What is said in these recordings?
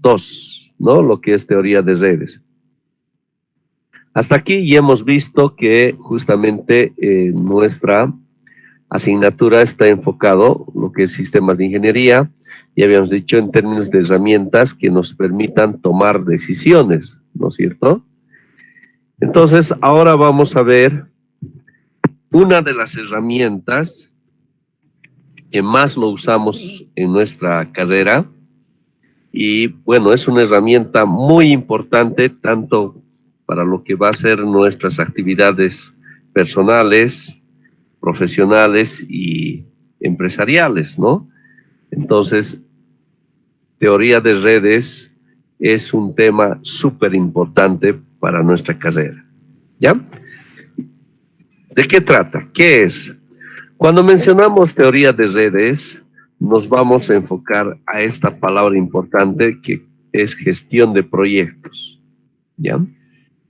2, ¿no? Lo que es teoría de redes. Hasta aquí ya hemos visto que justamente nuestra asignatura está enfocado lo que es sistemas de ingeniería, ya habíamos dicho en términos de herramientas que nos permitan tomar decisiones, ¿no es cierto? Entonces, ahora vamos a ver una de las herramientas que más lo usamos en nuestra carrera y bueno, es una herramienta muy importante tanto para lo que va a ser nuestras actividades personales, profesionales y empresariales, ¿no? Entonces, teoría de redes es un tema súper importante para nuestra carrera, ¿ya? ¿De qué trata? ¿Qué es? Cuando mencionamos teoría de redes, nos vamos a enfocar a esta palabra importante que es gestión de proyectos, ¿ya?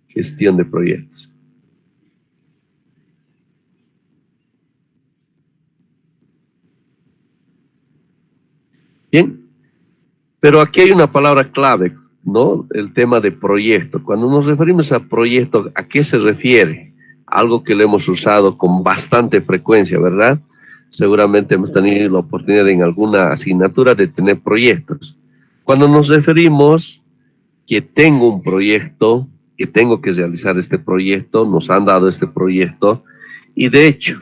Gestión de proyectos. Bien, pero aquí hay una palabra clave, ¿no? El tema de proyecto. Cuando nos referimos a proyecto, ¿a qué se refiere? Algo que lo hemos usado con bastante frecuencia, ¿verdad? Seguramente hemos tenido la oportunidad en alguna asignatura de tener proyectos. Cuando nos referimos que tengo un proyecto, que tengo que realizar este proyecto, nos han dado este proyecto, y de hecho,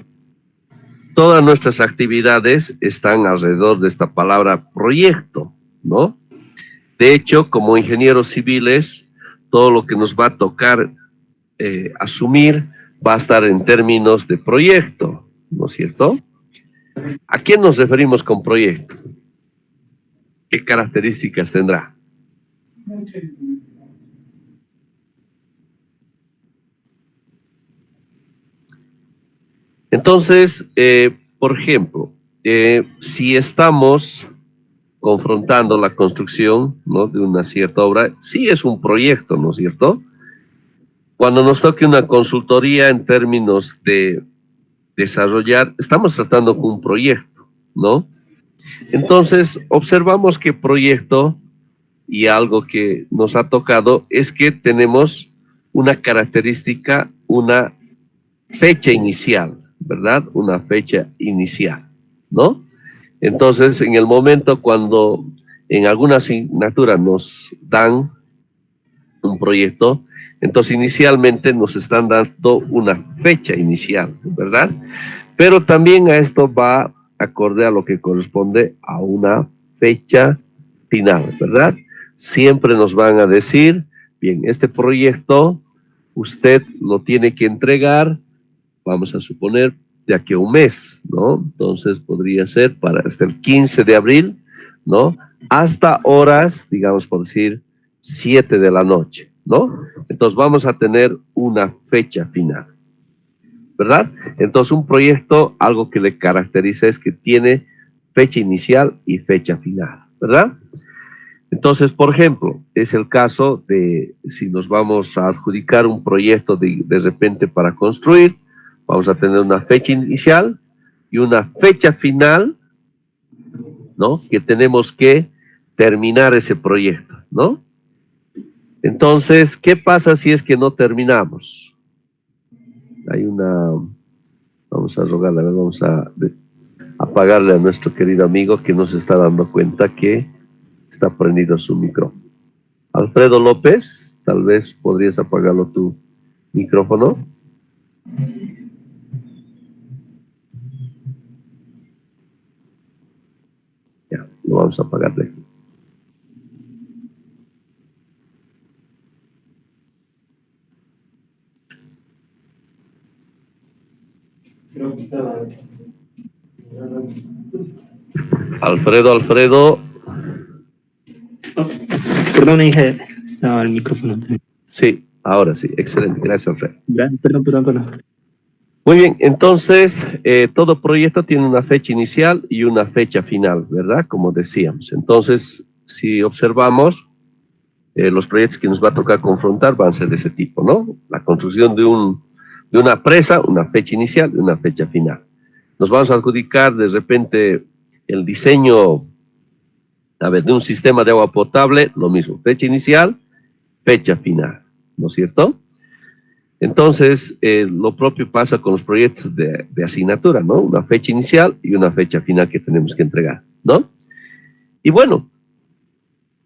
todas nuestras actividades están alrededor de esta palabra proyecto, ¿no? De hecho, como ingenieros civiles, todo lo que nos va a tocar asumir va a estar en términos de proyecto, ¿no es cierto? ¿A qué nos referimos con proyecto? ¿Qué características tendrá? Entonces, por ejemplo, si estamos confrontando la construcción, ¿no?, de una cierta obra, sí es un proyecto, ¿no es cierto? Cuando nos toque una consultoría en términos de desarrollar, estamos tratando con un proyecto, ¿no? Entonces, observamos que proyecto y algo que nos ha tocado es que tenemos una característica, una fecha inicial, ¿verdad? Una fecha inicial, ¿no? Entonces, en el momento cuando en alguna asignatura nos dan un proyecto, entonces inicialmente nos están dando una fecha inicial, ¿verdad? Pero también a esto va acorde a lo que corresponde a una fecha final, ¿verdad? Siempre nos van a decir, bien, este proyecto usted lo tiene que entregar, vamos a suponer, de aquí a un mes, ¿no? Entonces podría ser para hasta el 15 de abril, ¿no? Hasta horas, digamos por decir, 7 de la noche, ¿no? Entonces vamos a tener una fecha final, ¿verdad? Entonces un proyecto, algo que le caracteriza es que tiene fecha inicial y fecha final, ¿verdad? Entonces, por ejemplo, es el caso de si nos vamos a adjudicar un proyecto de repente para construir, vamos a tener una fecha inicial y una fecha final, ¿no? Que tenemos que terminar ese proyecto, ¿no? Entonces, ¿qué pasa si es que no terminamos? Hay una, vamos a rogarle, vamos a apagarle a nuestro querido amigo que nos está dando cuenta que está prendido su micrófono. Alfredo López, tal vez podrías apagarlo tu micrófono. Ya, lo vamos a apagar de aquí. Alfredo. Perdón, hija, estaba el micrófono. Sí, ahora sí, excelente, gracias Alfredo. Gracias, perdón. Muy bien, entonces todo proyecto tiene una fecha inicial y una fecha final, ¿verdad? Como decíamos. Entonces, si observamos, los proyectos que nos va a tocar confrontar van a ser de ese tipo, ¿no? La construcción de una presa, una fecha inicial y una fecha final. Nos vamos a adjudicar de repente el diseño A ver, de un sistema de agua potable, lo mismo, fecha inicial, fecha final, ¿no es cierto? Entonces, lo propio pasa con los proyectos de asignatura, ¿no? Una fecha inicial y una fecha final que tenemos que entregar, ¿no? Y bueno,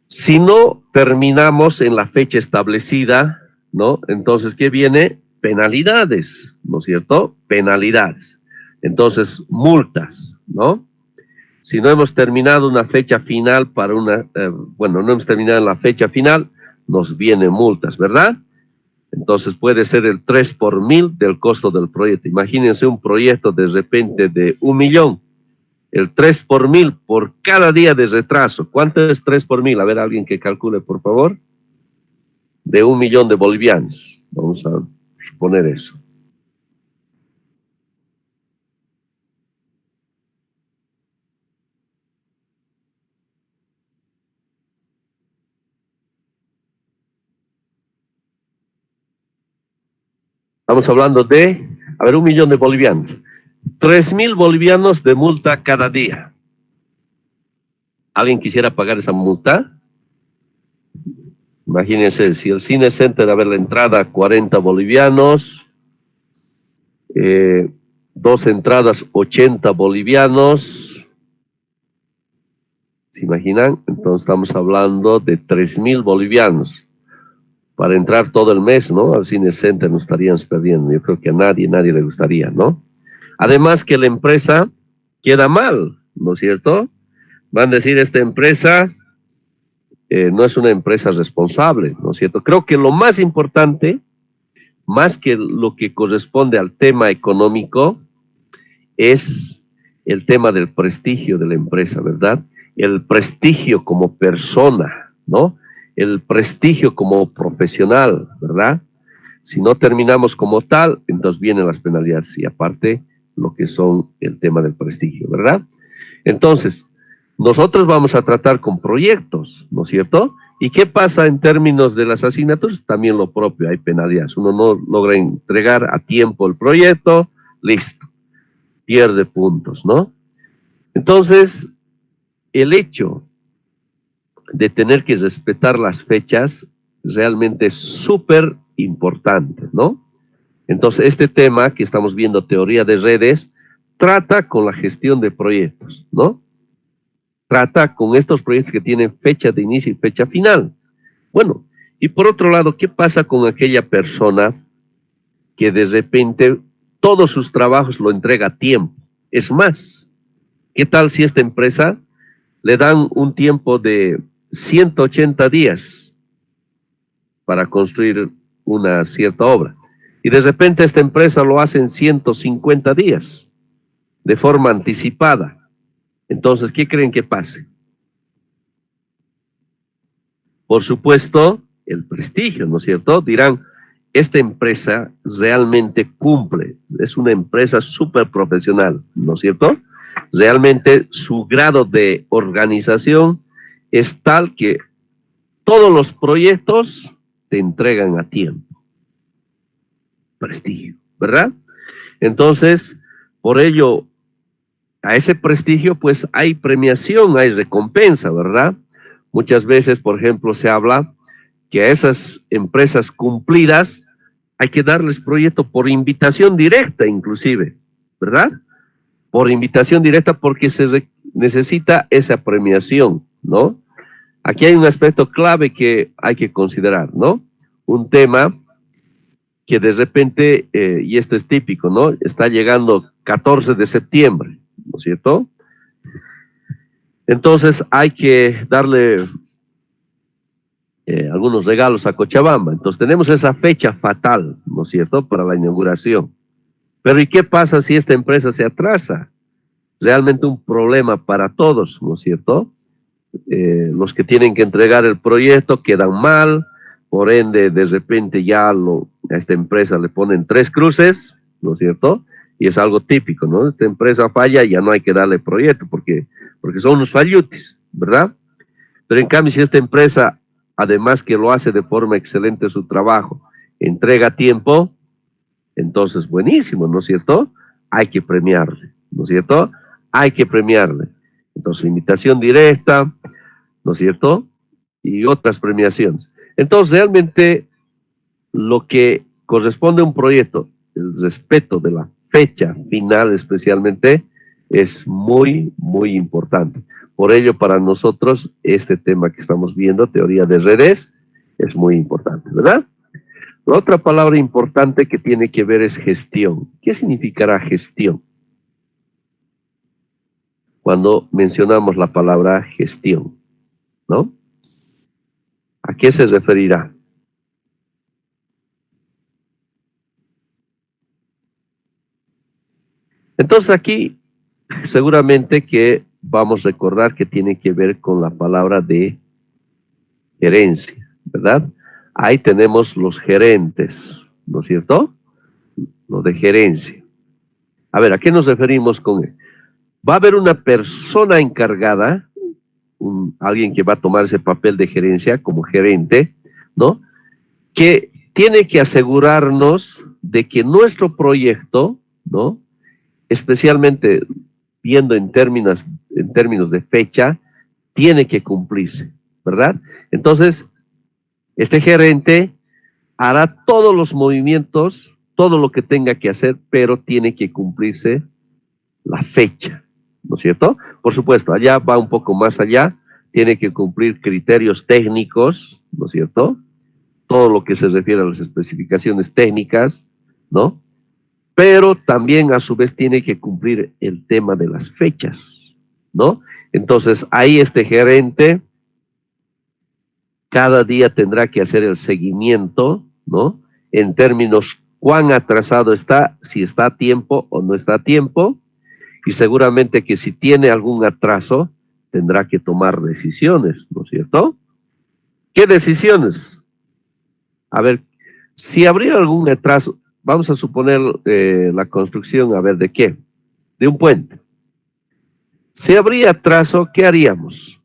si no terminamos en la fecha establecida, ¿no? Entonces, ¿qué viene? Penalidades, ¿no es cierto? Penalidades. Entonces, multas, ¿no? Si no hemos terminado una fecha final para una, bueno, no hemos terminado la fecha final, nos vienen multas, ¿verdad? Entonces puede ser el 3 por 1000 del costo del proyecto. Imagínense un proyecto de repente de 1.000.000. El 3 por 1000 por cada día de retraso. ¿Cuánto es 3 por 1000? A ver, alguien que calcule, por favor. De 1.000.000 de bolivianos. Vamos a poner eso. Estamos hablando de, a ver, 1.000.000 de bolivianos. 3.000 bolivianos de multa cada día. ¿Alguien quisiera pagar esa multa? Imagínense, si el Cine Center, a ver, la entrada 40 bolivianos, dos entradas 80 bolivianos, ¿se imaginan? Entonces estamos hablando de 3.000 bolivianos para entrar todo el mes, ¿no? Al Cine Center nos estaríamos perdiendo. Yo creo que a nadie le gustaría, ¿no? Además que la empresa queda mal, ¿no es cierto? Van a decir, esta empresa no es una empresa responsable, ¿no es cierto? Creo que lo más importante, más que lo que corresponde al tema económico, es el tema del prestigio de la empresa, ¿verdad? El prestigio como persona, ¿no? El prestigio como profesional, ¿verdad? Si no terminamos como tal, entonces vienen las penalidades y aparte lo que son el tema del prestigio, ¿verdad? Entonces, nosotros vamos a tratar con proyectos, ¿no es cierto? ¿Y qué pasa en términos de las asignaturas? También lo propio, hay penalidades. Uno no logra entregar a tiempo el proyecto, listo, pierde puntos, ¿no? Entonces, el hecho de tener que respetar las fechas realmente es súper importante, ¿no? Entonces, este tema que estamos viendo, teoría de redes, trata con la gestión de proyectos, ¿no? Trata con estos proyectos que tienen fecha de inicio y fecha final. Bueno, y por otro lado, ¿qué pasa con aquella persona que de repente todos sus trabajos lo entrega a tiempo? Es más, ¿qué tal si esta empresa le dan un tiempo de 180 días para construir una cierta obra? Y de repente esta empresa lo hace en 150 días, de forma anticipada. Entonces, ¿qué creen que pase? Por supuesto, el prestigio, ¿no es cierto? Dirán, esta empresa realmente cumple, es una empresa súper profesional, ¿no es cierto? Realmente su grado de organización es tal que todos los proyectos te entregan a tiempo. Prestigio, ¿verdad? Entonces, por ello, a ese prestigio, pues hay premiación, hay recompensa, ¿verdad? Muchas veces, por ejemplo, se habla que a esas empresas cumplidas hay que darles proyecto por invitación directa, inclusive, ¿verdad? Por invitación directa porque se necesita esa premiación, ¿no? Aquí hay un aspecto clave que hay que considerar, ¿no? Un tema que de repente, y esto es típico, ¿no? Está llegando 14 de septiembre, ¿no es cierto? Entonces hay que darle algunos regalos a Cochabamba. Entonces tenemos esa fecha fatal, ¿no es cierto?, para la inauguración. Pero ¿y qué pasa si esta empresa se atrasa? Realmente un problema para todos, ¿no es cierto? Los que tienen que entregar el proyecto quedan mal, por ende de repente ya a esta empresa le ponen 3 cruces, ¿no es cierto? Y es algo típico, ¿no? Esta empresa falla y ya no hay que darle proyecto porque son unos fallutis, ¿verdad? Pero en cambio si esta empresa, además que lo hace de forma excelente su trabajo, entrega a tiempo, entonces buenísimo, ¿no es cierto? Hay que premiarle, ¿no es cierto? Hay que premiarle. Entonces, invitación directa, ¿no es cierto? Y otras premiaciones. Entonces, realmente lo que corresponde a un proyecto, el respeto de la fecha final especialmente, es muy, muy importante. Por ello, para nosotros, este tema que estamos viendo, teoría de redes, es muy importante, ¿verdad? La otra palabra importante que tiene que ver es gestión. ¿Qué significará gestión? Cuando mencionamos la palabra gestión, ¿no? ¿A qué se referirá? Entonces aquí seguramente que vamos a recordar que tiene que ver con la palabra de gerencia, ¿verdad? Ahí tenemos los gerentes, ¿no es cierto? Lo de gerencia. A ver, ¿a qué nos referimos con él? Va a haber una persona encargada, alguien que va a tomar ese papel de gerencia como gerente, ¿no? Que tiene que asegurarnos de que nuestro proyecto, ¿no? Especialmente viendo en términos de fecha, tiene que cumplirse, ¿verdad? Entonces, este gerente hará todos los movimientos, todo lo que tenga que hacer, pero tiene que cumplirse la fecha, ¿no es cierto? Por supuesto, allá va un poco más allá, tiene que cumplir criterios técnicos, ¿no es cierto? Todo lo que se refiere a las especificaciones técnicas, ¿no? Pero también a su vez tiene que cumplir el tema de las fechas, ¿no? Entonces, ahí este gerente cada día tendrá que hacer el seguimiento, ¿no? En términos cuán atrasado está, si está a tiempo o no está a tiempo, y seguramente que si tiene algún atraso, tendrá que tomar decisiones, ¿no es cierto? ¿Qué decisiones? A ver, si habría algún atraso, vamos a suponer la construcción, a ver, ¿de qué? De un puente. Si habría atraso, ¿qué haríamos?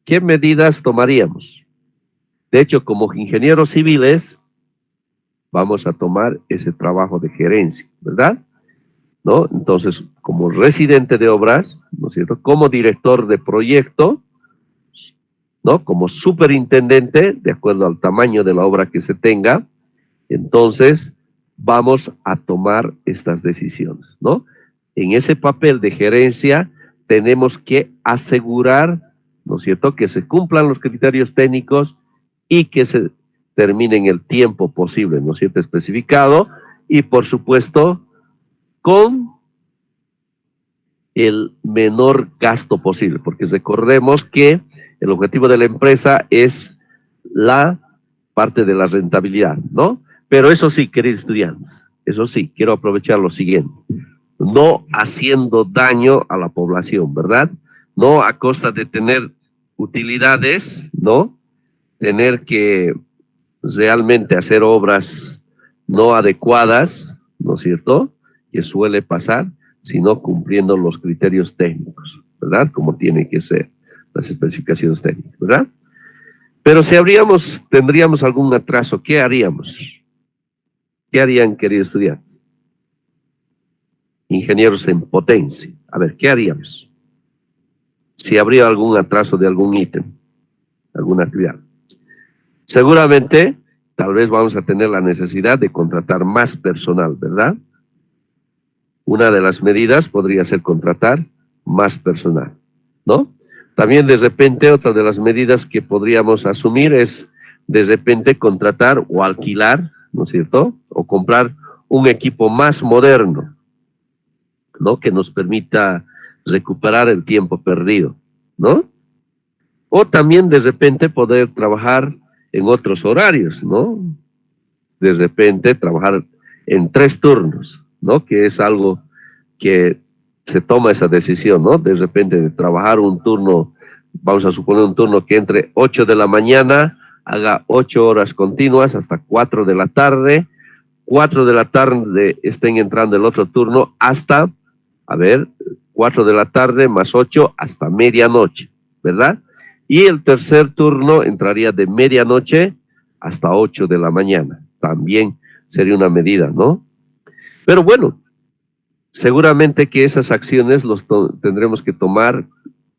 ¿Qué medidas tomaríamos? De hecho, como ingenieros civiles, vamos a tomar ese trabajo de gerencia, ¿verdad? ¿No? Entonces, como residente de obras, ¿no es cierto? Como director de proyecto, ¿no? Como superintendente, de acuerdo al tamaño de la obra que se tenga, entonces vamos a tomar estas decisiones, ¿no? En ese papel de gerencia tenemos que asegurar, ¿no es cierto?, que se cumplan los criterios técnicos y que se termine en el tiempo posible, ¿no es cierto?, especificado, y por supuesto, con el menor gasto posible, porque recordemos que el objetivo de la empresa es la parte de la rentabilidad, ¿no? Pero eso sí, queridos estudiantes, eso sí, quiero aprovechar lo siguiente, no haciendo daño a la población, ¿verdad? No a costa de tener utilidades, ¿no? Tener que realmente hacer obras no adecuadas, ¿no es cierto?, que suele pasar, sino cumpliendo los criterios técnicos, ¿verdad? Como tiene que ser las especificaciones técnicas, ¿verdad? Pero si tendríamos algún atraso, ¿qué haríamos? ¿Qué harían, queridos estudiantes? Ingenieros en potencia. A ver, ¿qué haríamos? Si habría algún atraso de algún ítem, alguna actividad. Seguramente, tal vez vamos a tener la necesidad de contratar más personal, ¿verdad? Una de las medidas podría ser contratar más personal, ¿no? También de repente otra de las medidas que podríamos asumir es de repente contratar o alquilar, ¿no es cierto?, o comprar un equipo más moderno, ¿no?, que nos permita recuperar el tiempo perdido, ¿no? O también de repente poder trabajar en otros horarios, ¿no? De repente trabajar en 3 turnos, ¿no? Que es algo que se toma esa decisión, ¿no? De repente de trabajar un turno, vamos a suponer un turno que entre 8 de la mañana, haga 8 horas continuas hasta 4 de la tarde, 4 de la tarde estén entrando el otro turno hasta, a ver, 4 de la tarde más 8 hasta medianoche, ¿verdad? Y el tercer turno entraría de medianoche hasta 8 de la mañana. También sería una medida, ¿no? Pero bueno, seguramente que esas acciones tendremos que tomar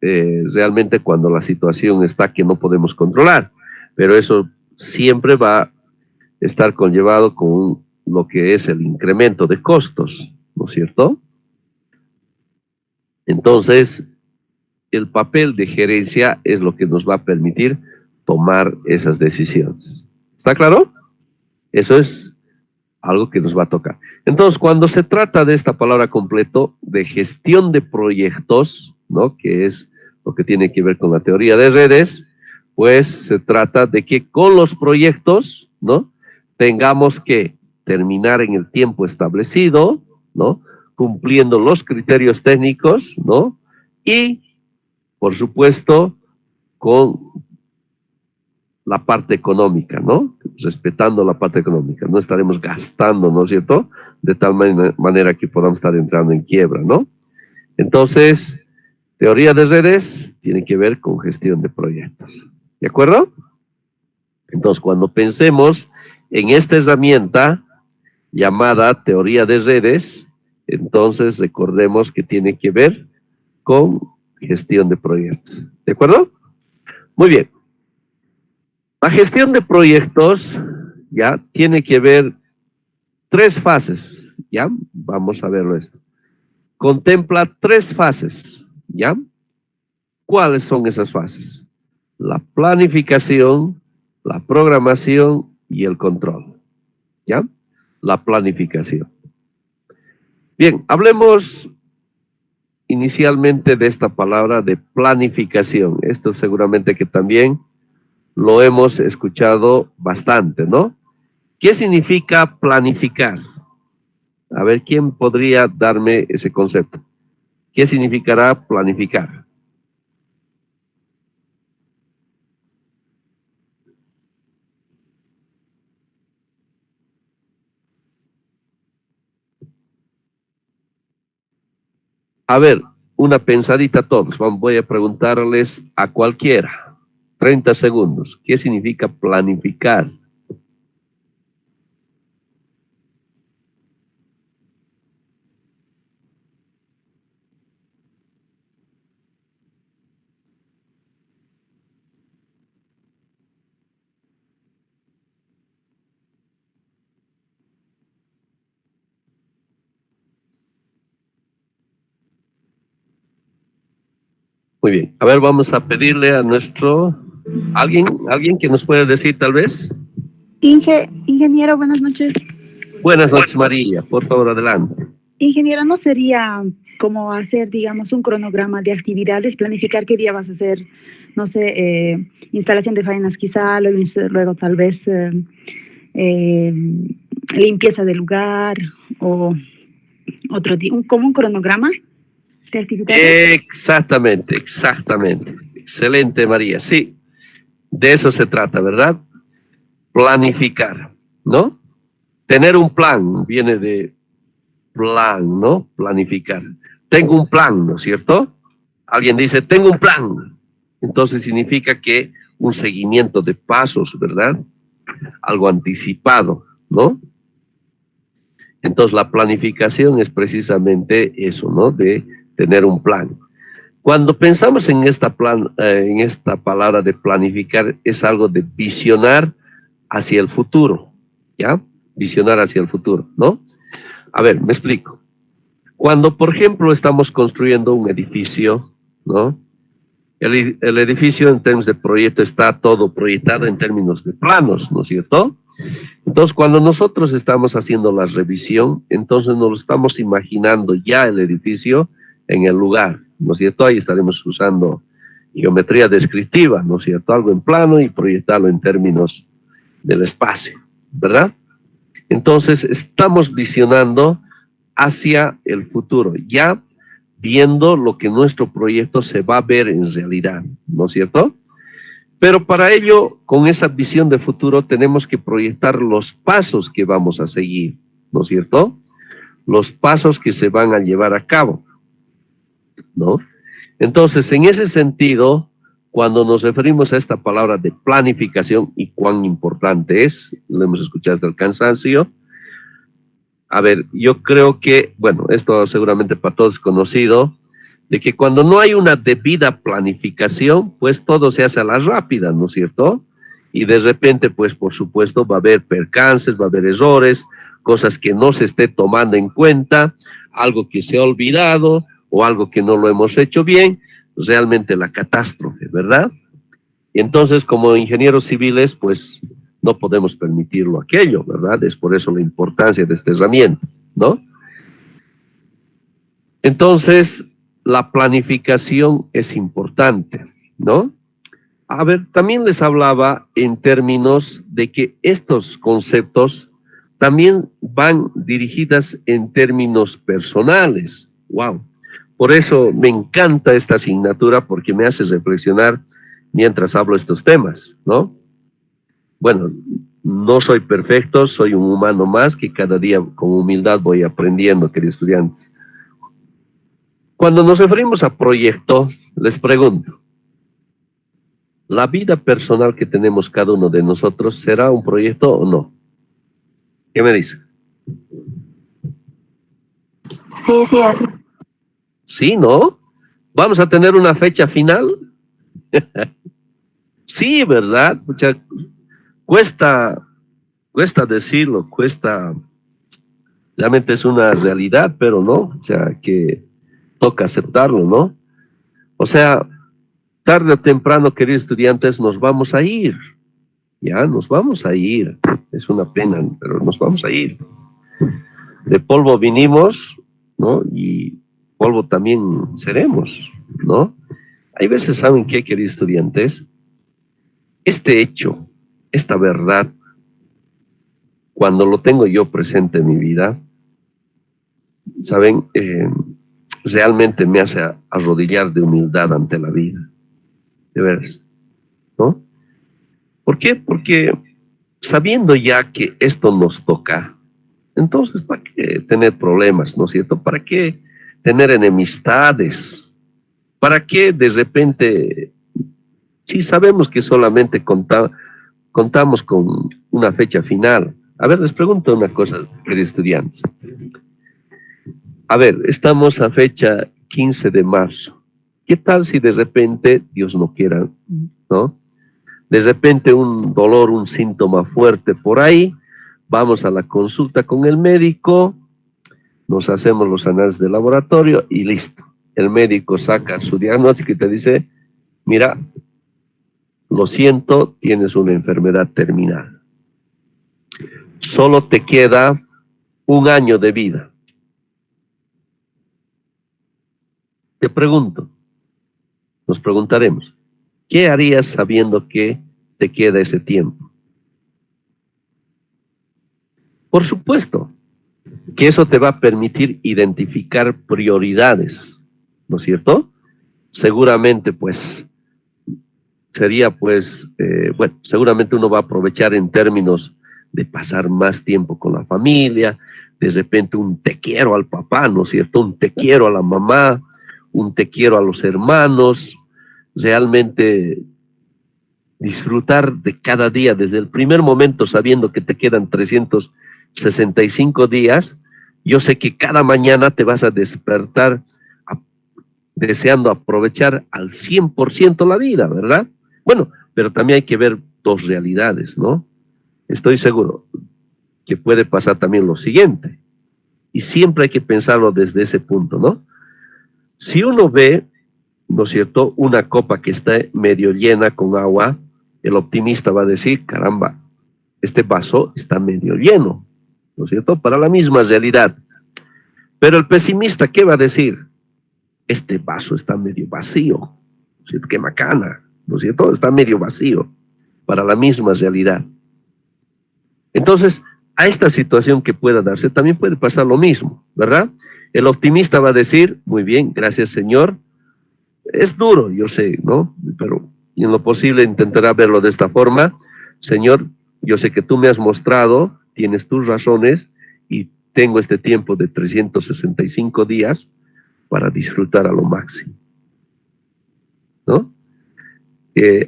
realmente cuando la situación está que no podemos controlar, pero eso siempre va a estar conllevado con lo que es el incremento de costos, ¿no es cierto? Entonces, el papel de gerencia es lo que nos va a permitir tomar esas decisiones. ¿Está claro? Eso es algo que nos va a tocar. Entonces, cuando se trata de esta palabra completo, de gestión de proyectos, ¿no? Que es lo que tiene que ver con la teoría de redes, pues se trata de que con los proyectos, ¿no? Tengamos que terminar en el tiempo establecido, ¿no? Cumpliendo los criterios técnicos, ¿no? Y, por supuesto, con la parte económica, ¿no? Respetando la parte económica. No estaremos gastando, ¿no es cierto? De tal manera que podamos estar entrando en quiebra, ¿no? Entonces, teoría de redes tiene que ver con gestión de proyectos. ¿De acuerdo? Entonces, cuando pensemos en esta herramienta llamada teoría de redes, entonces recordemos que tiene que ver con gestión de proyectos. ¿De acuerdo? Muy bien. La gestión de proyectos ya tiene que ver tres fases, ¿ya? Vamos a verlo esto. Contempla tres fases, ¿ya? ¿Cuáles son esas fases? La planificación, la programación y el control, ¿ya? La planificación. Bien, hablemos inicialmente de esta palabra de planificación. Esto seguramente que también lo hemos escuchado bastante, ¿no? ¿Qué significa planificar? A ver, ¿quién podría darme ese concepto? ¿Qué significará planificar? A ver, una pensadita a todos. Voy a preguntarles a cualquiera. 30 segundos. ¿Qué significa planificar? Muy bien. A ver, vamos a pedirle a nuestro... ¿Alguien que nos pueda decir tal vez? Ingeniero, buenas noches. Buenas noches, María. Por favor, adelante. Ingeniero, ¿no sería como hacer, digamos, un cronograma de actividades, planificar qué día vas a hacer, no sé, instalación de faenas quizá, luego tal vez eh, limpieza del lugar o otro día, como un cronograma de actividades? Exactamente, exactamente. Excelente, María. Sí, de eso se trata, ¿verdad? Planificar, ¿no? Tener un plan, viene de plan, ¿no? Planificar. Tengo un plan, ¿no es cierto? Alguien dice, tengo un plan. Entonces significa que un seguimiento de pasos, ¿verdad? Algo anticipado, ¿no? Entonces la planificación es precisamente eso, ¿no? De tener un plan. Cuando pensamos en en esta palabra de planificar, es algo de visionar hacia el futuro, ¿ya? Visionar hacia el futuro, ¿no? A ver, me explico. Cuando, por ejemplo, estamos construyendo un edificio, ¿no? El edificio en términos de proyecto está todo proyectado en términos de planos, ¿no es cierto? Entonces, cuando nosotros estamos haciendo la revisión, entonces nos lo estamos imaginando ya el edificio en el lugar, ¿no es cierto? Ahí estaremos usando geometría descriptiva, ¿no es cierto? Algo en plano y proyectarlo en términos del espacio, ¿verdad? Entonces, estamos visionando hacia el futuro, ya viendo lo que nuestro proyecto se va a ver en realidad, ¿no es cierto? Pero para ello, con esa visión de futuro, tenemos que proyectar los pasos que vamos a seguir, ¿no es cierto? Los pasos que se van a llevar a cabo, ¿no? Entonces, en ese sentido, cuando nos referimos a esta palabra de planificación y cuán importante es, lo hemos escuchado hasta el cansancio. A ver, yo creo que, bueno, esto seguramente para todos es conocido, de que cuando no hay una debida planificación, pues todo se hace a la rápida, ¿no es cierto? Y de repente, pues por supuesto va a haber percances, va a haber errores, cosas que no se esté tomando en cuenta, algo que se ha olvidado o algo que no lo hemos hecho bien, realmente la catástrofe, ¿verdad? Y entonces como ingenieros civiles, pues no podemos permitirlo aquello, ¿verdad? Es por eso la importancia de esta herramienta, ¿no? Entonces, la planificación es importante, ¿no? A ver, también les hablaba en términos de que estos conceptos también van dirigidas en términos personales. Wow. Por eso me encanta esta asignatura porque me hace reflexionar mientras hablo estos temas, ¿no? Bueno, no soy perfecto, soy un humano más que cada día con humildad voy aprendiendo, queridos estudiantes. Cuando nos referimos a proyecto, les pregunto, ¿la vida personal que tenemos cada uno de nosotros será un proyecto o no? ¿Qué me dice? Sí, sí, así. Sí, ¿no? ¿Vamos a tener una fecha final? Sí, ¿verdad? Mucha, cuesta decirlo, realmente es una realidad, pero no, o sea, que toca aceptarlo, ¿no? O sea, tarde o temprano, queridos estudiantes, nos vamos a ir. Ya, nos vamos a ir. Es una pena, pero nos vamos a ir. De polvo vinimos, ¿no? Y polvo también seremos, ¿no? Hay veces, ¿saben qué, queridos estudiantes? Este hecho, esta verdad, cuando lo tengo yo presente en mi vida, ¿saben? Realmente me hace arrodillar de humildad ante la vida. De veras, ¿no? ¿Por qué? Porque sabiendo ya que esto nos toca, entonces, ¿para qué tener problemas, no es cierto? ¿Para qué tener enemistades? ¿Para qué de repente, si sabemos que solamente contamos con una fecha final? A ver, les pregunto una cosa, queridos estudiantes. A ver, estamos a fecha 15 de marzo. ¿Qué tal si de repente, Dios no quiera, ¿no? De repente un dolor, un síntoma fuerte por ahí, vamos a la consulta con el médico, nos hacemos los análisis de laboratorio y listo. El médico saca su diagnóstico y te dice, mira, lo siento, tienes una enfermedad terminal. Solo te queda 1 año de vida. Te pregunto, nos preguntaremos, ¿qué harías sabiendo que te queda ese tiempo? Por supuesto que eso te va a permitir identificar prioridades, ¿no es cierto? Seguramente, pues, sería, pues, bueno, seguramente uno va a aprovechar en términos de pasar más tiempo con la familia, de repente un te quiero al papá, ¿no es cierto? Un te quiero a la mamá, un te quiero a los hermanos, realmente disfrutar de cada día, desde el primer momento sabiendo que te quedan 365 días, yo sé que cada mañana te vas a despertar deseando aprovechar al 100% la vida, ¿verdad? Bueno, pero también hay que ver dos realidades, ¿no? Estoy seguro que puede pasar también lo siguiente, y siempre hay que pensarlo desde ese punto, ¿no? Si uno ve, ¿no es cierto?, una copa que está medio llena con agua, el optimista va a decir, caramba, este vaso está medio lleno, ¿no es cierto?, para la misma realidad. Pero el pesimista, ¿qué va a decir? Este vaso está medio vacío, ¿no es cierto? Qué macana, ¿no es cierto? Está medio vacío para la misma realidad. Entonces, a esta situación que pueda darse, también puede pasar lo mismo, ¿verdad? El optimista va a decir, muy bien, gracias Señor, es duro, yo sé, ¿no? Pero en lo posible intentará verlo de esta forma. Señor, yo sé que tú me has mostrado, tienes tus razones y tengo este tiempo de 365 días para disfrutar a lo máximo, ¿no?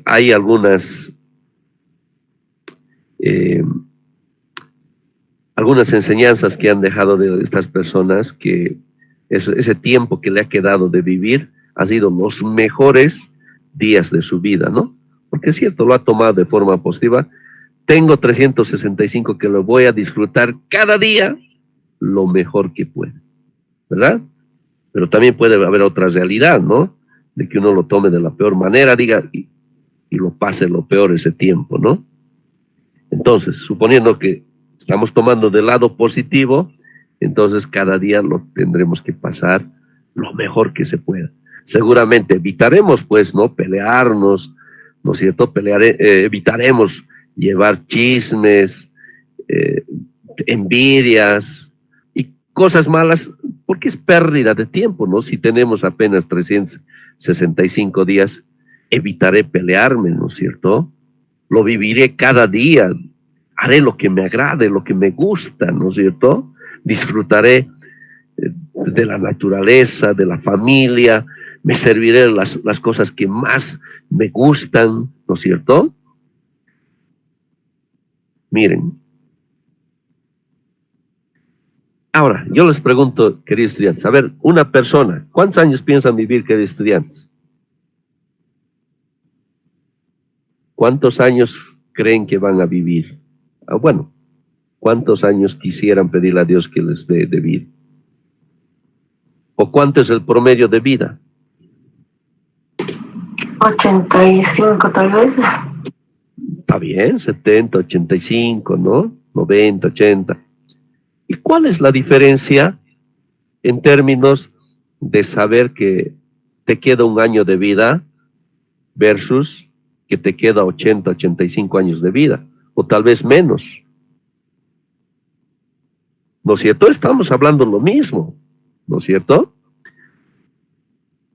Hay algunas enseñanzas que han dejado de estas personas que ese tiempo que le ha quedado de vivir ha sido los mejores días de su vida, ¿no? Porque es cierto, lo ha tomado de forma positiva. Tengo 365 que lo voy a disfrutar cada día lo mejor que pueda, ¿verdad? Pero también puede haber otra realidad, ¿no? De que uno lo tome de la peor manera, diga, y lo pase lo peor ese tiempo, ¿no? Entonces, suponiendo que estamos tomando del lado positivo, entonces cada día lo tendremos que pasar lo mejor que se pueda. Seguramente evitaremos, pues, ¿no? Pelearnos, ¿no es cierto? Evitaremos llevar chismes, envidias y cosas malas, porque es pérdida de tiempo, ¿no? Si tenemos apenas 365 días, evitaré pelearme, ¿no es cierto? Lo viviré cada día, haré lo que me agrade, lo que me gusta, ¿no es cierto? Disfrutaré de la naturaleza, de la familia, me serviré las cosas que más me gustan, ¿no es cierto? Miren. Ahora, yo les pregunto, queridos estudiantes, a ver, una persona, ¿cuántos años piensan vivir, queridos estudiantes? ¿Cuántos años creen que van a vivir? Bueno, ¿cuántos años quisieran pedirle a Dios que les dé de vida? ¿O cuánto es el promedio de vida? 85 tal vez. Está bien, 70, 85, ¿no? 90, 80. ¿Y cuál es la diferencia en términos de saber que te queda un año de vida versus que te queda 80, 85 años de vida? O tal vez menos. ¿No es cierto? Estamos hablando lo mismo, ¿no es cierto?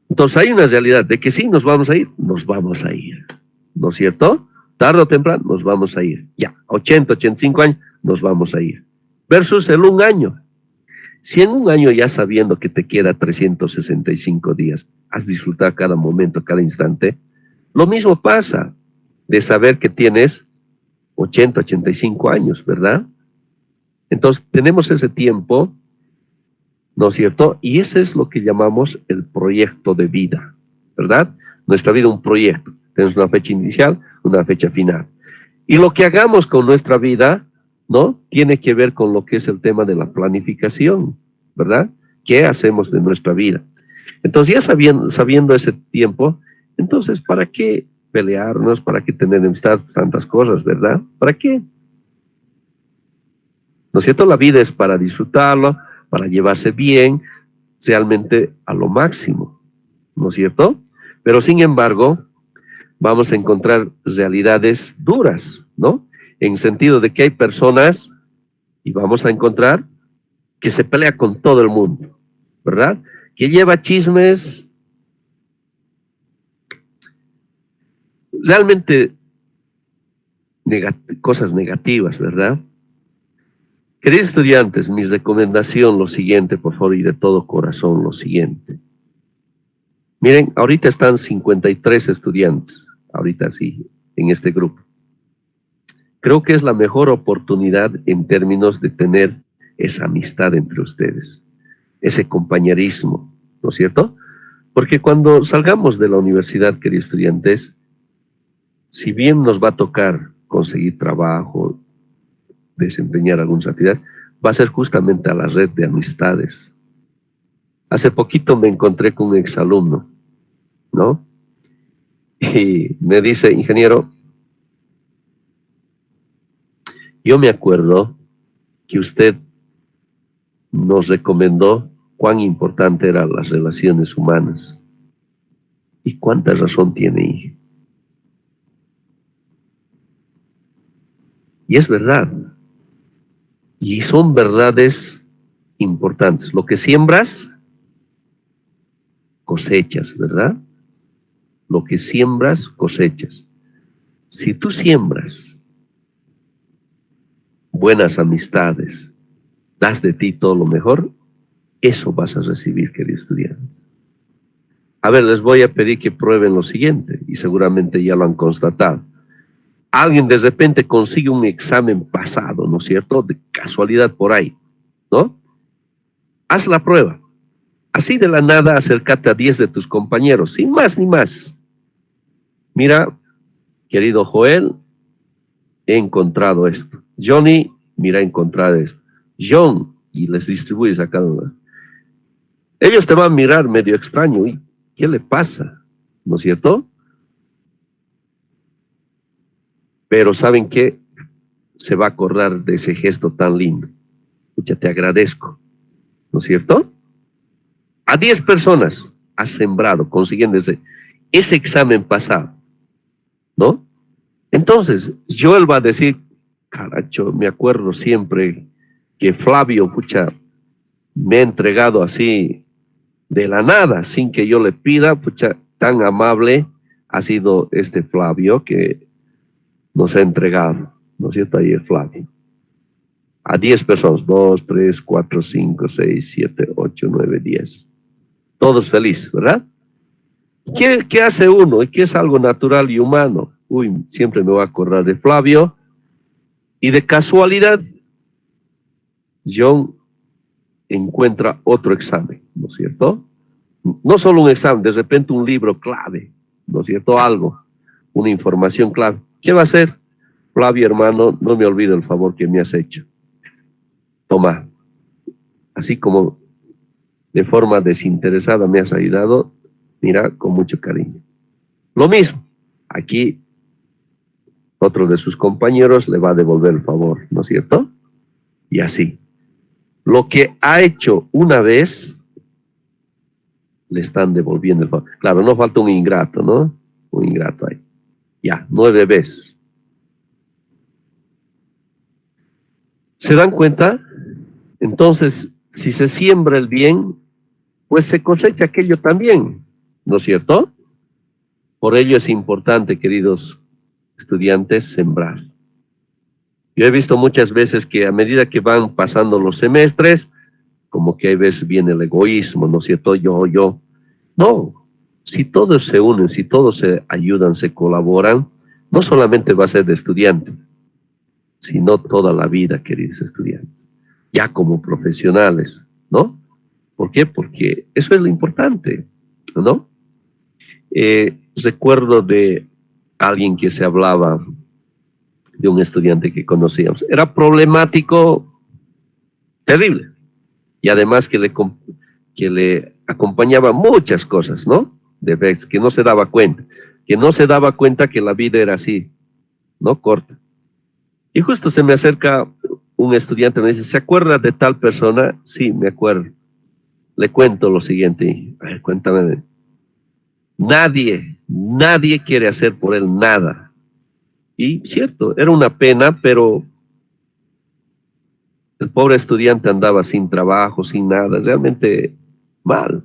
Entonces hay una realidad de que sí nos vamos a ir, ¿no es cierto? Tarde o temprano nos vamos a ir. Ya, 80, 85 años nos vamos a ir. Versus el un año. Si en un año ya sabiendo que te queda 365 días, has disfrutado cada momento, cada instante, lo mismo pasa de saber que tienes 80, 85 años, ¿verdad? Entonces tenemos ese tiempo, ¿no es cierto? Y ese es lo que llamamos el proyecto de vida, ¿verdad? Nuestra vida es un proyecto. Tenemos una fecha inicial, una fecha final. Y lo que hagamos con nuestra vida, ¿no? Tiene que ver con lo que es el tema de la planificación, ¿verdad? ¿Qué hacemos de nuestra vida? Entonces, ya sabiendo ese tiempo, entonces, ¿para qué pelearnos? ¿Para qué tener enemistad? Tantas cosas, ¿verdad? ¿Para qué? ¿No es cierto? La vida es para disfrutarlo, para llevarse bien, realmente a lo máximo, ¿no es cierto? Pero sin embargo, vamos a encontrar realidades duras, ¿no? En sentido de que hay personas, y vamos a encontrar, que se pelea con todo el mundo, ¿verdad? Que lleva chismes realmente cosas negativas, ¿verdad? Queridos estudiantes, mi recomendación, lo siguiente, por favor, y de todo corazón, lo siguiente. Miren, ahorita están 53 estudiantes, ahorita sí, en este grupo. Creo que es la mejor oportunidad en términos de tener esa amistad entre ustedes, ese compañerismo, ¿no es cierto? Porque cuando salgamos de la universidad, queridos estudiantes, si bien nos va a tocar conseguir trabajo, desempeñar alguna actividad, va a ser justamente a la red de amistades. Hace poquito me encontré con un exalumno, ¿no? Y me dice, ingeniero, yo me acuerdo que usted nos recomendó cuán importante eran las relaciones humanas. ¿Y cuánta razón tiene? Y es verdad. Y son verdades importantes. Lo que siembras, cosechas, ¿verdad? Lo que siembras, cosechas. Si tú siembras buenas amistades, das de ti todo lo mejor, eso vas a recibir, queridos estudiantes. A ver, les voy a pedir que prueben lo siguiente, y seguramente ya lo han constatado. Alguien de repente consigue un examen pasado, ¿no es cierto? De casualidad por ahí, ¿no? Haz la prueba. Así de la nada, acércate a 10 de tus compañeros, sin más ni más. Mira, querido Joel, he encontrado esto. Johnny, mira, he encontrado esto. John, y les distribuyes a cada uno. Ellos te van a mirar medio extraño. ¿Y qué le pasa? ¿No es cierto? Pero ¿saben qué? Se va a acordar de ese gesto tan lindo. Escucha, te agradezco. ¿No es cierto? A 10 personas has sembrado consiguiendo ese examen pasado, ¿no? Entonces, Joel va a decir, caracho, me acuerdo siempre que Flavio, pucha, me ha entregado así de la nada, sin que yo le pida, pucha, tan amable ha sido este Flavio que nos ha entregado, ¿no es cierto? Ahí es Flavio. A 10 personas, 2, 3, 4, 5, 6, 7, 8, 9, 10. Todos felices, ¿verdad? ¿Qué hace uno? ¿Qué es algo natural y humano? Uy, siempre me voy a acordar de Flavio. Y de casualidad, John encuentra otro examen, ¿no es cierto? No solo un examen, de repente un libro clave, ¿no es cierto? Algo, una información clave. ¿Qué va a hacer? Flavio, hermano, no me olvido el favor que me has hecho. Toma, así como de forma desinteresada me has ayudado, mira, con mucho cariño. Lo mismo, aquí otro de sus compañeros le va a devolver el favor, ¿no es cierto? Y así. Lo que ha hecho una vez, le están devolviendo el favor. Claro, no falta un ingrato, ¿no? Un ingrato ahí. Ya, 9 veces. ¿Se dan cuenta? Entonces, si se siembra el bien, pues se cosecha aquello también, ¿no es cierto? Por ello es importante, queridos estudiantes, sembrar. Yo he visto muchas veces que a medida que van pasando los semestres, como que a veces viene el egoísmo, ¿no es cierto? Yo. No, si todos se unen, si todos se ayudan, se colaboran, no solamente va a ser de estudiante, sino toda la vida, queridos estudiantes, ya como profesionales, ¿no? ¿Por qué? Porque eso es lo importante, ¿no? Recuerdo de alguien que se hablaba de un estudiante que conocíamos. Era problemático, terrible, y además que le acompañaba muchas cosas, ¿no? Defectos, que no se daba cuenta que la vida era así, ¿no? Corta. Y justo se me acerca un estudiante y me dice, ¿se acuerda de tal persona? Sí, me acuerdo. Le cuento lo siguiente. A ver, cuéntame. Nadie quiere hacer por él nada. Y cierto, era una pena, pero el pobre estudiante andaba sin trabajo, sin nada, realmente mal.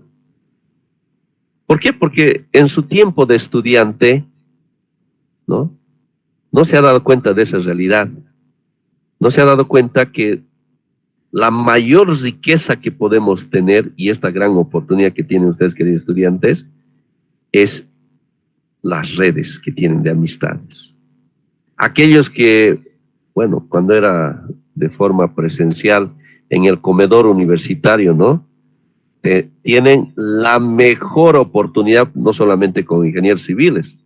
¿Por qué? Porque en su tiempo de estudiante, ¿no? No se ha dado cuenta de esa realidad. No se ha dado cuenta que la mayor riqueza que podemos tener, y esta gran oportunidad que tienen ustedes, queridos estudiantes, es las redes que tienen de amistades. Aquellos que, bueno, cuando era de forma presencial en el comedor universitario, ¿no? Tienen la mejor oportunidad, no solamente con ingenieros civiles,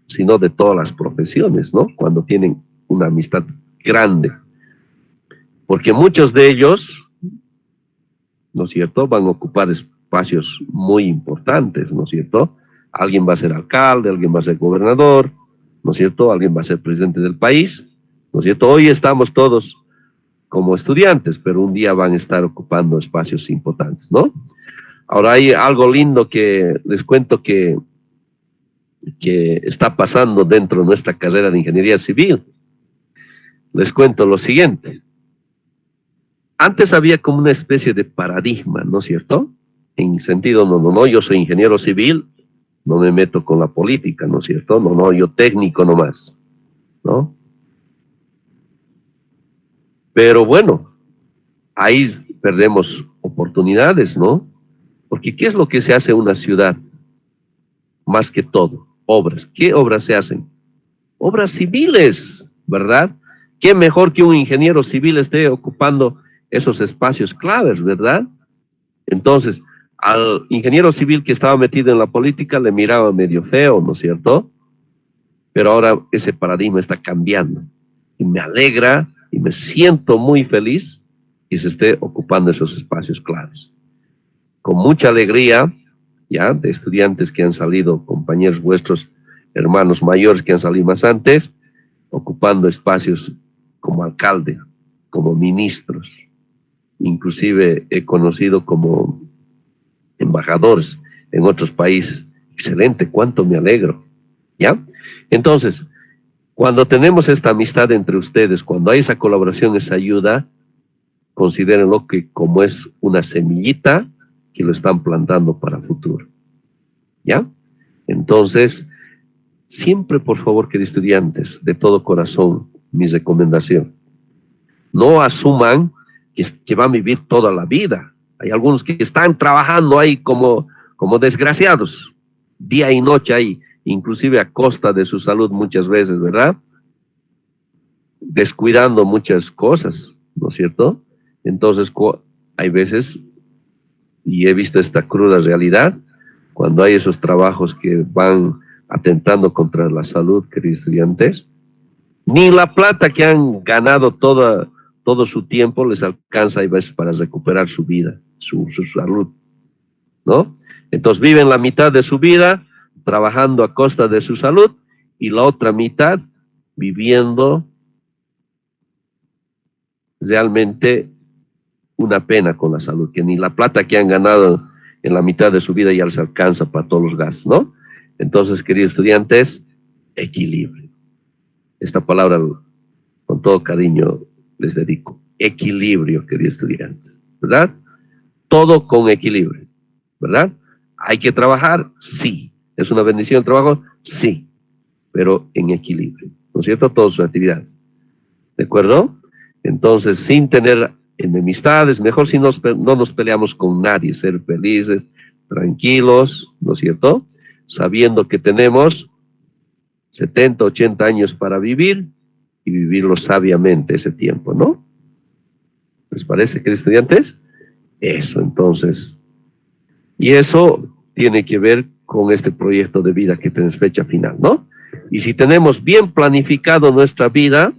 sino de todas las profesiones, ¿no? Cuando tienen una amistad grande. Porque muchos de ellos, ¿no es cierto?, van a ocupar espacios muy importantes, ¿no es cierto? Alguien va a ser alcalde, alguien va a ser gobernador, ¿no es cierto? Alguien va a ser presidente del país, ¿no es cierto? Hoy estamos todos como estudiantes, pero un día van a estar ocupando espacios importantes, ¿no? Ahora hay algo lindo que les cuento que está pasando dentro de nuestra carrera de ingeniería civil. Les cuento lo siguiente. Antes había como una especie de paradigma, ¿no es cierto? En sentido, no, yo soy ingeniero civil, no me meto con la política, ¿no es cierto? No, yo técnico nomás, ¿no? Pero bueno, ahí perdemos oportunidades, ¿no? Porque ¿qué es lo que se hace en una ciudad? Más que todo, obras. ¿Qué obras se hacen? Obras civiles, ¿verdad? ¿Qué mejor que un ingeniero civil esté ocupando esos espacios claves, verdad? Entonces, Al ingeniero civil que estaba metido en la política le miraba medio feo, ¿no es cierto? Pero ahora ese paradigma está cambiando. Y me alegra y me siento muy feliz que se esté ocupando esos espacios claves. Con mucha alegría, ya, de estudiantes que han salido, compañeros vuestros, hermanos mayores que han salido más antes, ocupando espacios como alcalde, como ministros. Inclusive he conocido como embajadores en otros países. Excelente, cuánto me alegro. ¿Ya? Entonces, cuando tenemos esta amistad entre ustedes, cuando hay esa colaboración, esa ayuda, considérenlo que como es una semillita que lo están plantando para el futuro. ¿Ya? Entonces, siempre, por favor, queridos estudiantes, de todo corazón, mi recomendación, no asuman que van a vivir toda la vida. Hay algunos que están trabajando ahí como desgraciados, día y noche ahí, inclusive a costa de su salud muchas veces, ¿verdad? Descuidando muchas cosas, ¿no es cierto? Entonces, hay veces, y he visto esta cruda realidad, cuando hay esos trabajos que van atentando contra la salud, queridos estudiantes, ni la plata que han ganado todo su tiempo les alcanza a veces para recuperar su vida, su salud, ¿no? Entonces viven la mitad de su vida trabajando a costa de su salud y la otra mitad viviendo realmente una pena con la salud, que ni la plata que han ganado en la mitad de su vida ya les alcanza para todos los gastos, ¿no? Entonces, queridos estudiantes, equilibrio. Esta palabra, con todo cariño, les dedico. Equilibrio, queridos estudiantes, ¿verdad? Todo con equilibrio, ¿verdad? ¿Hay que trabajar? Sí. ¿Es una bendición el trabajo? Sí. Pero en equilibrio, ¿no es cierto? Todas sus actividades. ¿De acuerdo? Entonces, sin tener enemistades, mejor si no nos peleamos con nadie, ser felices, tranquilos, ¿no es cierto? Sabiendo que tenemos 70, 80 años para vivir y vivirlo sabiamente ese tiempo, ¿no? ¿Les parece, queridos estudiantes? Eso, entonces. Y eso tiene que ver con este proyecto de vida que tenemos fecha final, ¿no? Y si tenemos bien planificado nuestra vida,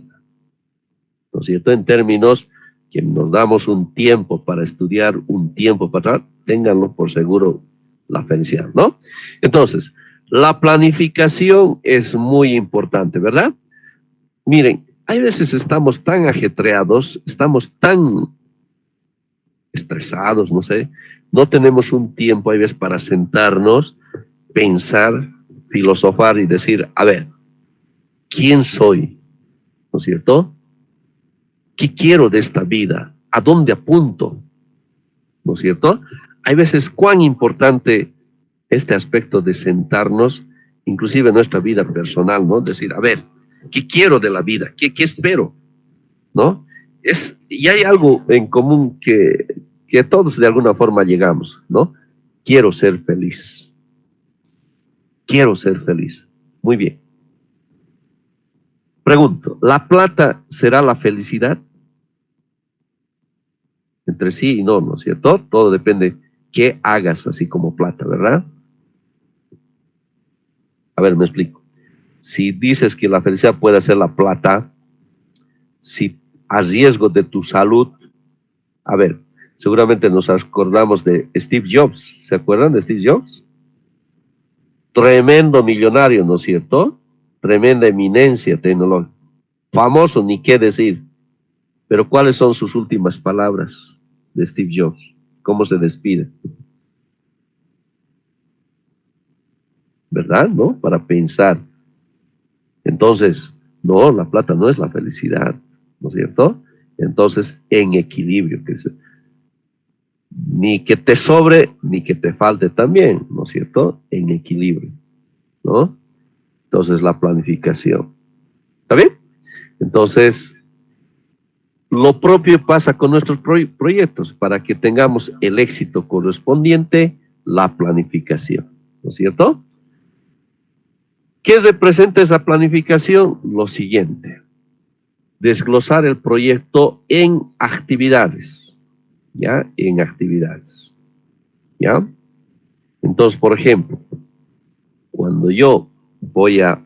¿no es cierto? En términos que nos damos un tiempo para estudiar, un tiempo para trabajar, ténganlo por seguro la felicidad, ¿no? Entonces, la planificación es muy importante, ¿verdad? Miren, hay veces estamos tan ajetreados, estamos tan estresados, no sé, no tenemos un tiempo, hay veces, para sentarnos, pensar, filosofar y decir, a ver, ¿quién soy? ¿No es cierto? ¿Qué quiero de esta vida? ¿A dónde apunto? ¿No es cierto? Hay veces cuán importante este aspecto de sentarnos, inclusive en nuestra vida personal, ¿no? Decir, a ver, ¿qué quiero de la vida? ¿Qué espero? ¿No? Y hay algo en común que todos de alguna forma llegamos, ¿no? Quiero ser feliz. Quiero ser feliz. Muy bien. Pregunto, ¿la plata será la felicidad? Entre sí y no, ¿no es cierto? Todo depende qué hagas así como plata, ¿verdad? A ver, me explico. Si dices que la felicidad puede ser la plata, si a riesgo de tu salud, a ver, seguramente nos acordamos de Steve Jobs, ¿se acuerdan de Steve Jobs? Tremendo millonario, ¿no es cierto? Tremenda eminencia tecnológica. Famoso, ni qué decir. Pero ¿cuáles son sus últimas palabras de Steve Jobs? ¿Cómo se despide? ¿Verdad? ¿No? Para pensar. Entonces, no, la plata no es la felicidad, ¿no es cierto? Entonces, en equilibrio, ni que te sobre, ni que te falte también, ¿no es cierto? En equilibrio, ¿no? Entonces, la planificación. ¿Está bien? Entonces, lo propio pasa con nuestros proyectos. Para que tengamos el éxito correspondiente, la planificación, ¿no es cierto? ¿Qué representa esa planificación? Lo siguiente: desglosar el proyecto en actividades, ¿ya? En actividades. ¿ya? Entonces, por ejemplo, cuando yo voy a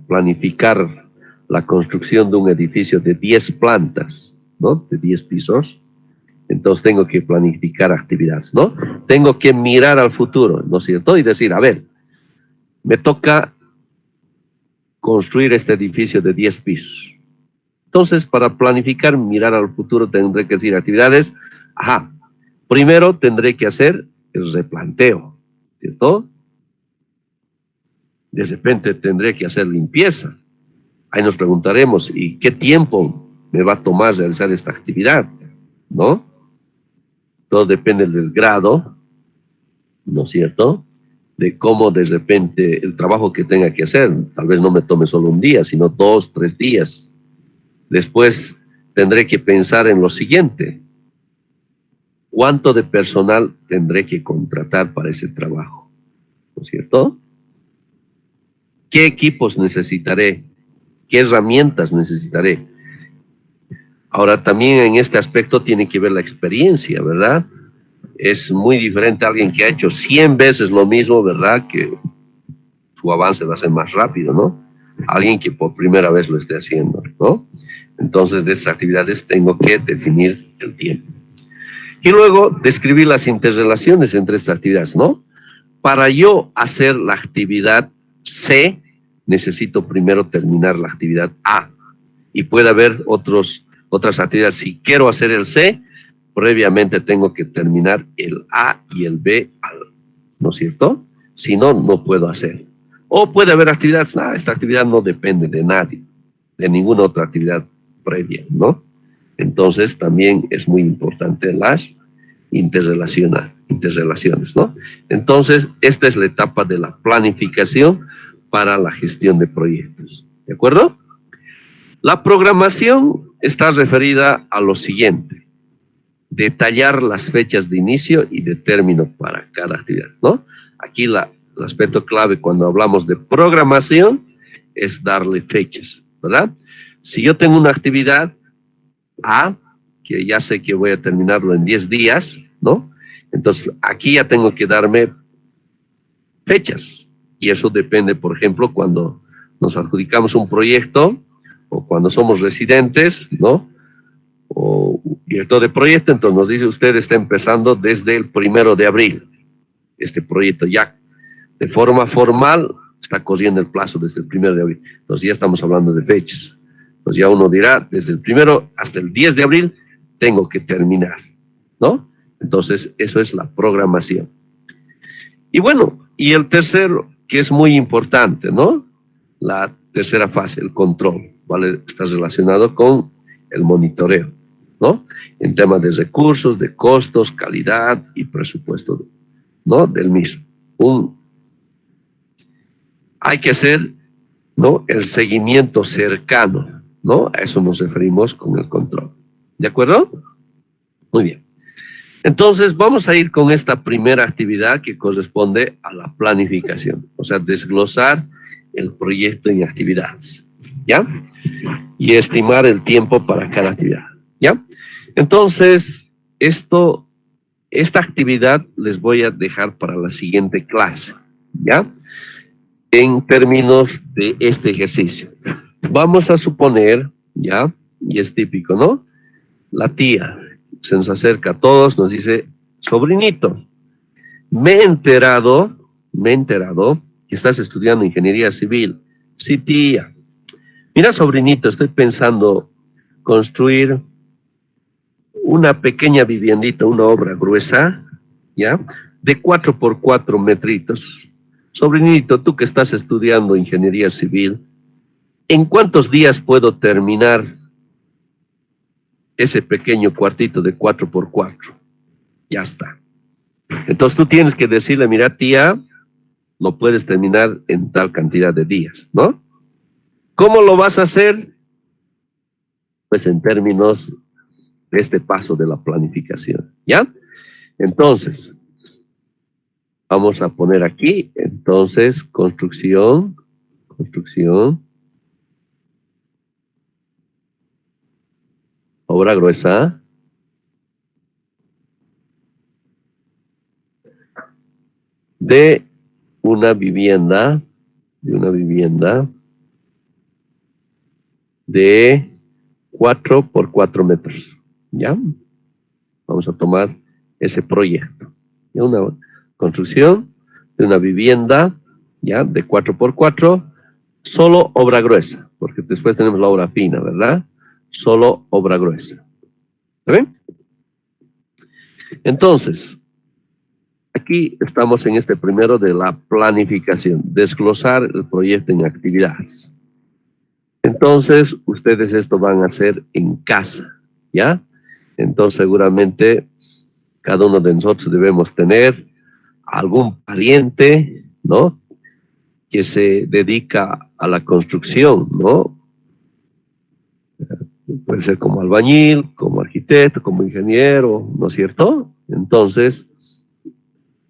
planificar la construcción de un edificio de 10 plantas, ¿no? De 10 pisos, entonces tengo que planificar actividades, ¿no? Tengo que mirar al futuro, ¿no es cierto? Y decir, a ver, me toca construir este edificio de 10 pisos. Entonces, para planificar, mirar al futuro, tendré que decir actividades. Ajá, primero tendré que hacer el replanteo, ¿cierto? De repente tendré que hacer limpieza. Ahí nos preguntaremos, ¿y qué tiempo me va a tomar realizar esta actividad? ¿No? Todo depende del grado, ¿no es cierto? De cómo de repente el trabajo que tenga que hacer, tal vez no me tome solo un día, sino 2, 3 días. Después tendré que pensar en lo siguiente: ¿cuánto de personal tendré que contratar para ese trabajo? ¿No es cierto? ¿Qué equipos necesitaré? ¿Qué herramientas necesitaré? Ahora, también en este aspecto tiene que ver la experiencia, ¿verdad? Es muy diferente a alguien que ha hecho 100 veces lo mismo, ¿verdad? Que su avance va a ser más rápido, ¿no? Alguien que por primera vez lo esté haciendo, ¿no? Entonces, de estas actividades tengo que definir el tiempo. Y luego, describir las interrelaciones entre estas actividades, ¿no? Para yo hacer la actividad C, necesito primero terminar la actividad A. Y puede haber otras actividades. Si quiero hacer el C, previamente tengo que terminar el A y el B, ¿no es cierto? Si no, no puedo hacer. O puede haber actividades, esta actividad no depende de nadie, de ninguna otra actividad previa, ¿no? Entonces también es muy importante las interrelaciones, ¿no? Entonces, esta es la etapa de la planificación para la gestión de proyectos, ¿de acuerdo? La programación está referida a lo siguiente: detallar las fechas de inicio y de término para cada actividad, ¿no? Aquí el aspecto clave cuando hablamos de programación es darle fechas, ¿verdad? Si yo tengo una actividad A, que ya sé que voy a terminarlo en 10 días, ¿no? Entonces, aquí ya tengo que darme fechas. Y eso depende, por ejemplo, cuando nos adjudicamos un proyecto o cuando somos residentes, ¿no? O director de proyecto, entonces nos dice, usted está empezando desde el 1 de abril. Este proyecto ya de forma formal está corriendo el plazo desde el 1 de abril. Entonces ya estamos hablando de fechas. Entonces ya uno dirá, desde el 1 hasta el 10 de abril tengo que terminar, ¿no? Entonces eso es la programación. Y bueno, y el tercero, que es muy importante, ¿no? La tercera fase, el control, ¿vale? Está relacionado con el monitoreo, ¿no? En temas de recursos, de costos, calidad y presupuesto, ¿no? Del mismo. Hay que hacer, ¿no? El seguimiento cercano, ¿no? A eso nos referimos con el control. ¿De acuerdo? Muy bien. Entonces, vamos a ir con esta primera actividad que corresponde a la planificación, o sea, desglosar el proyecto en actividades, ¿ya? Y estimar el tiempo para cada actividad, ¿ya? Entonces, esta actividad les voy a dejar para la siguiente clase, ¿ya? En términos de este ejercicio. Vamos a suponer, ¿ya? Y es típico, ¿no? La tía se nos acerca a todos, nos dice, sobrinito, me he enterado que estás estudiando ingeniería civil. Sí, tía. Mira, sobrinito, estoy pensando construir una pequeña viviendita, una obra gruesa, ¿ya? De 4 por 4 metritos. Sobrinito, tú que estás estudiando ingeniería civil, ¿en cuántos días puedo terminar ese pequeño cuartito de 4 por 4? Ya está. Entonces tú tienes que decirle, mira, tía, lo puedes terminar en tal cantidad de días, ¿no? ¿Cómo lo vas a hacer? Pues en términos de este paso de la planificación, ¿ya? Entonces, vamos a poner aquí, entonces, construcción, obra gruesa, de una vivienda, de 4 por 4 metros, ¿ya? Vamos a tomar ese proyecto. ¿Ya? Una construcción de una vivienda, ¿ya? De 4 por 4, solo obra gruesa, porque después tenemos la obra fina, ¿verdad? Solo obra gruesa. ¿Está bien? Entonces, aquí estamos en este primero de la planificación, desglosar el proyecto en actividades. Entonces, ustedes esto van a hacer en casa, ¿ya? Entonces, seguramente cada uno de nosotros debemos tener algún pariente, ¿no? Que se dedica a la construcción, ¿no? Puede ser como albañil, como arquitecto, como ingeniero, ¿no es cierto? Entonces,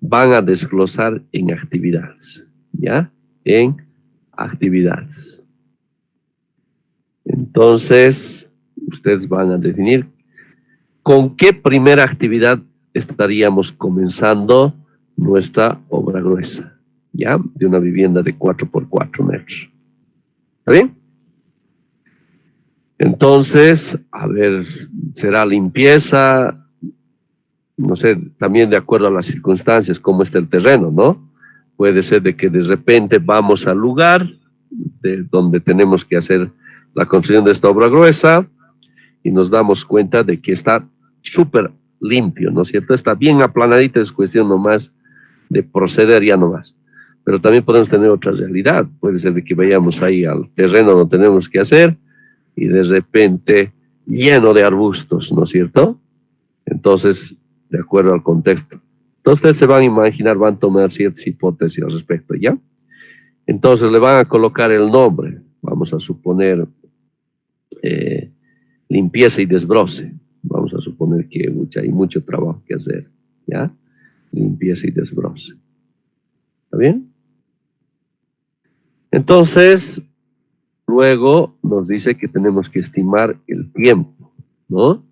van a desglosar en actividades, ¿ya? En actividades. Entonces, ustedes van a definir con qué primera actividad estaríamos comenzando nuestra obra gruesa, ¿ya? De una vivienda de 4 por 4 metros. ¿Está bien? Entonces, a ver, será limpieza, no sé, también de acuerdo a las circunstancias, cómo está el terreno, ¿no? Puede ser de que de repente vamos al lugar de donde tenemos que hacer la construcción de esta obra gruesa y nos damos cuenta de que está súper limpio, ¿no es cierto? Está bien aplanadito, es cuestión nomás de proceder ya nomás. Pero también podemos tener otra realidad. Puede ser de que vayamos ahí al terreno donde tenemos que hacer y de repente lleno de arbustos, ¿no es cierto? Entonces, de acuerdo al contexto. Entonces, ustedes se van a imaginar, van a tomar ciertas hipótesis al respecto, ¿ya? Entonces, le van a colocar el nombre. Vamos a suponer limpieza y desbroce. Vamos a suponer que hay mucho trabajo que hacer, ¿ya? Limpieza y desbroce. ¿Está bien? Entonces, luego nos dice que tenemos que estimar el tiempo, ¿no?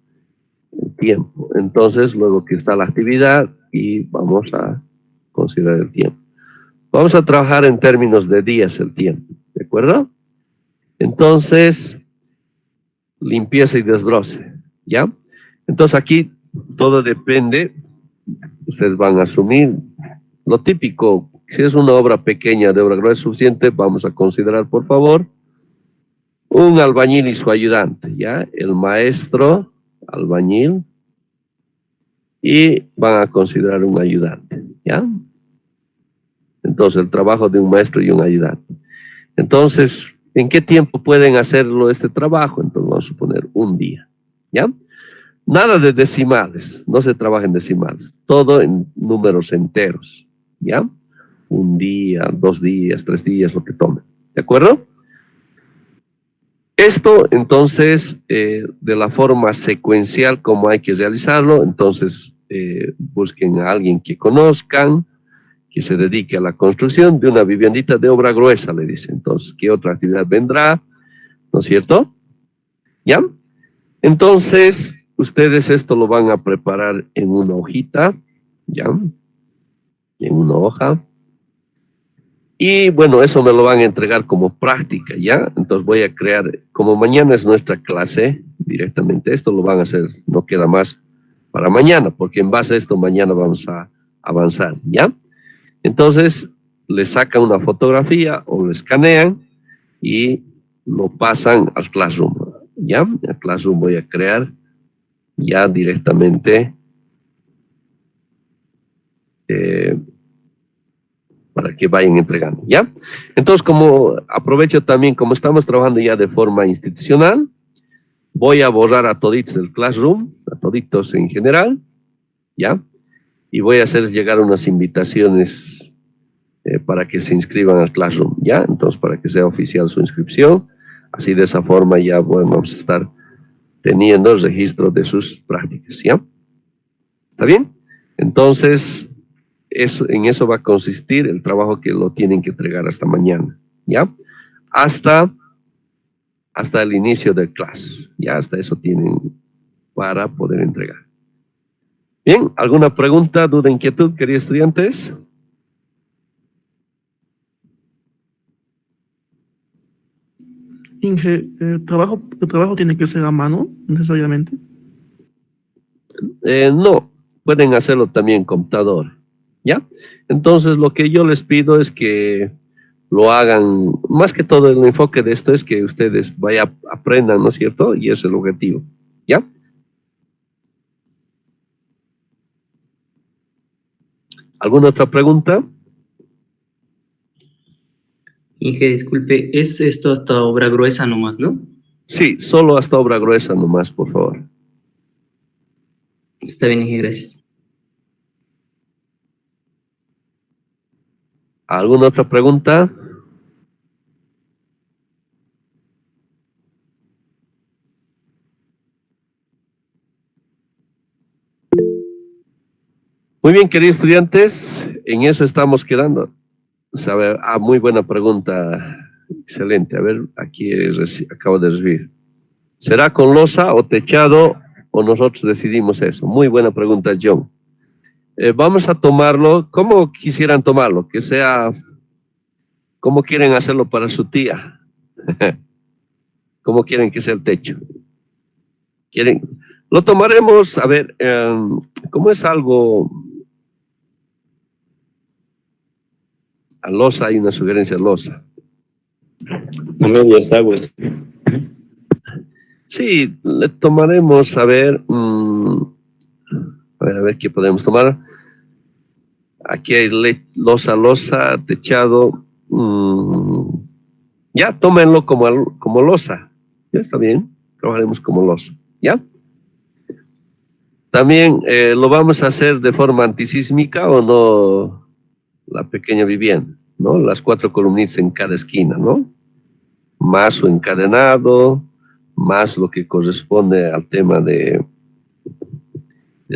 El tiempo. Entonces, luego que está la actividad y vamos a considerar el tiempo. Vamos a trabajar en términos de días el tiempo, ¿de acuerdo? Entonces, limpieza y desbroce, ¿ya? Entonces aquí todo depende, ustedes van a asumir lo típico. Si es una obra pequeña de obra gruesa suficiente, vamos a considerar, por favor, un albañil y su ayudante, ¿ya? El maestro, albañil, y van a considerar un ayudante, ¿ya? Entonces, el trabajo de un maestro y un ayudante. Entonces, ¿en qué tiempo pueden hacerlo este trabajo? Entonces, vamos a suponer un día, ¿ya? Nada de decimales, no se trabaja en decimales, todo en números enteros, ¿ya? Un día, 2 días, 3 días, lo que tome, ¿de acuerdo? Esto, entonces, de la forma secuencial como hay que realizarlo, entonces busquen a alguien que conozcan, que se dedique a la construcción de una viviendita de obra gruesa, le dice. Entonces, ¿qué otra actividad vendrá? ¿No es cierto? ¿Ya? Entonces, ustedes esto lo van a preparar en una hojita, ¿ya? En una hoja. Y bueno, eso me lo van a entregar como práctica, ¿ya? Entonces voy a crear, como mañana es nuestra clase, directamente esto lo van a hacer, no queda más para mañana, porque en base a esto mañana vamos a avanzar, ¿ya? Entonces, le sacan una fotografía o lo escanean y lo pasan al Classroom, ¿ya? El Classroom voy a crear ya directamente para que vayan entregando, ¿ya? Entonces, como aprovecho también, como estamos trabajando ya de forma institucional, voy a borrar a toditos del Classroom, a toditos en general, ¿ya? Y voy a hacer llegar unas invitaciones para que se inscriban al Classroom, ¿ya? Entonces, para que sea oficial su inscripción, así de esa forma ya vamos a estar teniendo el registro de sus prácticas, ¿ya? ¿Está bien? Entonces, en eso va a consistir el trabajo que lo tienen que entregar hasta mañana, ¿ya? Hasta el inicio del clase, ya hasta eso tienen para poder entregar. Bien, ¿alguna pregunta, duda, inquietud, queridos estudiantes? Inge, el trabajo tiene que ser a mano, necesariamente. No, pueden hacerlo también en computador, ¿ya? Entonces, lo que yo les pido es que lo hagan, más que todo el enfoque de esto es que ustedes aprendan, ¿no es cierto? Y ese es el objetivo, ¿ya? ¿Alguna otra pregunta? Inge, disculpe, es esto hasta obra gruesa nomás, ¿no? Sí, solo hasta obra gruesa nomás, por favor. Está bien, Inge, gracias. ¿Alguna otra pregunta? Muy bien, queridos estudiantes, en eso estamos quedando. Sabe, muy buena pregunta, excelente. A ver, aquí acabo de recibir. ¿Será con losa o techado o nosotros decidimos eso? Muy buena pregunta, John. Vamos a tomarlo, ¿cómo quisieran tomarlo? Que sea, ¿cómo quieren hacerlo para su tía? ¿Cómo quieren que sea el techo? Lo tomaremos, a ver, ¿cómo es algo? A losa hay una sugerencia losa. A medias aguas. Sí, le tomaremos, a ver, a ver qué podemos tomar. Aquí hay losa, techado. Ya, tómenlo como losa. Ya está bien, trabajaremos como losa. ¿Ya? También lo vamos a hacer de forma antisísmica o no, la pequeña vivienda, ¿no? Las 4 columnitas en cada esquina, ¿no? Más su encadenado, más lo que corresponde al tema del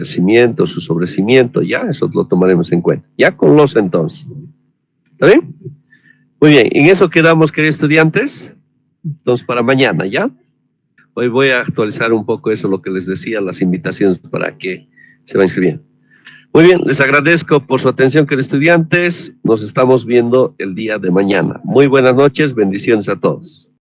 cimiento, su sobrecimiento, ya, eso lo tomaremos en cuenta. Ya con los entonces. ¿Está bien? Muy bien, en eso quedamos, queridos estudiantes. Entonces, para mañana, ¿ya? Hoy voy a actualizar un poco eso, lo que les decía, las invitaciones para que se vayan inscribiendo. Muy bien, les agradezco por su atención, queridos estudiantes. Nos estamos viendo el día de mañana. Muy buenas noches, bendiciones a todos.